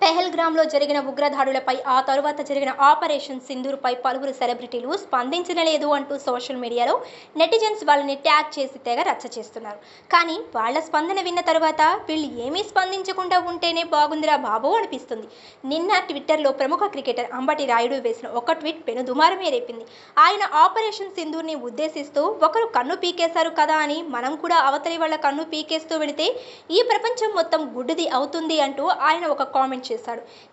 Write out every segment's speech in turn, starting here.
పెహల్గ్రామ్లో జరిగిన ఉగ్రదాడులపై ఆ తరువాత జరిగిన ఆపరేషన్ సింధూర్పై పలువురు సెలబ్రిటీలు స్పందించలేదు అంటూ సోషల్ మీడియాలో నెటిజన్స్ వాళ్ళని ట్యాగ్ చేసి తెగ రచ్చ చేస్తున్నారు. కానీ వాళ్ళ స్పందన విన్న తరువాత వీళ్ళు ఏమీ స్పందించకుండా ఉంటేనే బాగుందిరా బాబు అనిపిస్తుంది. నిన్న ట్విట్టర్లో ప్రముఖ క్రికెటర్ అంబటి రాయుడు వేసిన ఒక ట్వీట్ పెనుదుమారమే రేపింది. ఆయన ఆపరేషన్ సింధూర్ని ఉద్దేశిస్తూ ఒకరు కన్ను పీకేశారు కదా అని మనం కూడా అవతలి వాళ్ళ కన్ను పీకేస్తూ వెళితే ఈ ప్రపంచం మొత్తం గుడ్డిది అవుతుంది అంటూ ఆయన ఒక కామెంట్ చేశాడు.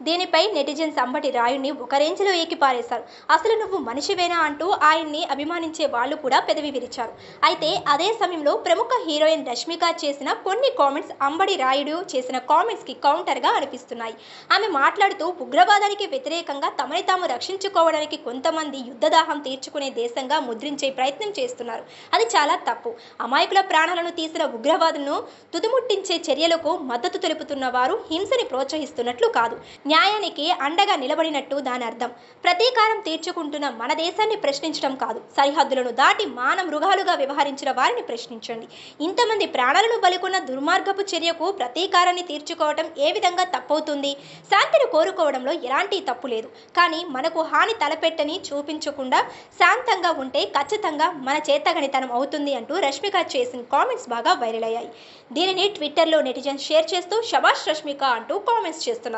దీనిపై నెటిజన్స్ అంబటి రాయుడిని ఒక రేంజ్లో ఏకిపారేశారు. అసలు నువ్వు మనిషివేనా అంటూ ఆయన్ని అభిమానించే వాళ్ళు కూడా పెదవి విరిచారు. అయితే అదే సమయంలో ప్రముఖ హీరోయిన్ రష్మిక చేసిన కొన్ని కామెంట్స్ అంబటి రాయుడు చేసిన కామెంట్స్ కి కౌంటర్ గా అనిపిస్తున్నాయి. ఆమె మాట్లాడుతూ ఉగ్రవాదానికి వ్యతిరేకంగా తమని తాము రక్షించుకోవడానికి కొంతమంది యుద్ధదాహం తీర్చుకునే దేశంగా ముద్రించే ప్రయత్నం చేస్తున్నారు. అది చాలా తప్పు. అమాయకుల ప్రాణాలను తీసిన ఉగ్రవాదులను తుదముట్టించే చర్యలకు మద్దతు తెలుపుతున్న వారు హింసని ప్రోత్సహిస్తున్నట్లు కాదు, న్యాయానికి అండగా నిలబడినట్టు దాని అర్థం. ప్రతీకారం తీర్చుకుంటున్న మన దేశాన్ని ప్రశ్నించడం కాదు, సరిహద్దులను దాటి మానవ మృగాలుగా వ్యవహరించిన వారిని ప్రశ్నించండి. ఇంతమంది ప్రాణాలను బలికొన్న దుర్మార్గపు చర్యకు ప్రతీకారాన్ని తీర్చుకోవడం ఏ విధంగా తప్పవుతుంది? శాంతిని కోరుకోవడంలో ఎలాంటి తప్పు లేదు. కానీ మనకు హాని తలపెట్టని చూపించకుండా శాంతంగా ఉంటే ఖచ్చితంగా మన చేతగనితనం అవుతుంది అంటూ రష్మిక చేసిన కామెంట్స్ బాగా వైరల్ అయ్యాయి. దీనిని ట్విట్టర్లో నెటిజన్స్ షేర్ చేస్తూ శభాష్ రష్మిక అంటూ కామెంట్స్ చేస్తున్నారు.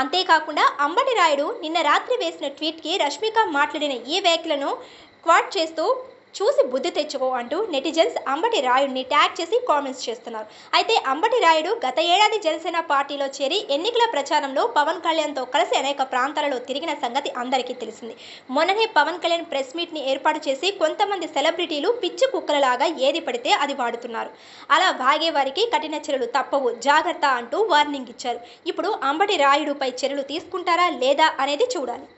అంతేకాకుండా అంబటి రాయుడు నిన్న రాత్రి వేసిన ట్వీట్ కి రష్మిక మాట్లాడిన ఈ వ్యాఖ్యలను క్వాట్ చేస్తూ చూసి బుద్ధి తెచ్చుకో అంటూ నెటిజన్స్ అంబటి రాయుడిని ట్యాగ్ చేసి కామెంట్స్ చేస్తున్నారు. అయితే అంబటి రాయుడు గత ఏడాది జనసేన పార్టీలో చేరి ఎన్నికల ప్రచారంలో పవన్ కళ్యాణ్తో కలిసి అనేక ప్రాంతాలలో తిరిగిన సంగతి అందరికీ తెలిసింది. మొన్ననే పవన్ కళ్యాణ్ ప్రెస్ మీట్ ని ఏర్పాటు చేసి కొంతమంది సెలబ్రిటీలు పిచ్చి కుక్కలలాగా ఏది పడితే అది వాడుతున్నారు. అలా వాగే వారికి కఠిన చర్యలు తప్పవు, జాగ్రత్త అంటూ వార్నింగ్ ఇచ్చారు. ఇప్పుడు అంబటి రాయుడుపై చర్యలు తీసుకుంటారా లేదా అనేది చూడాలి.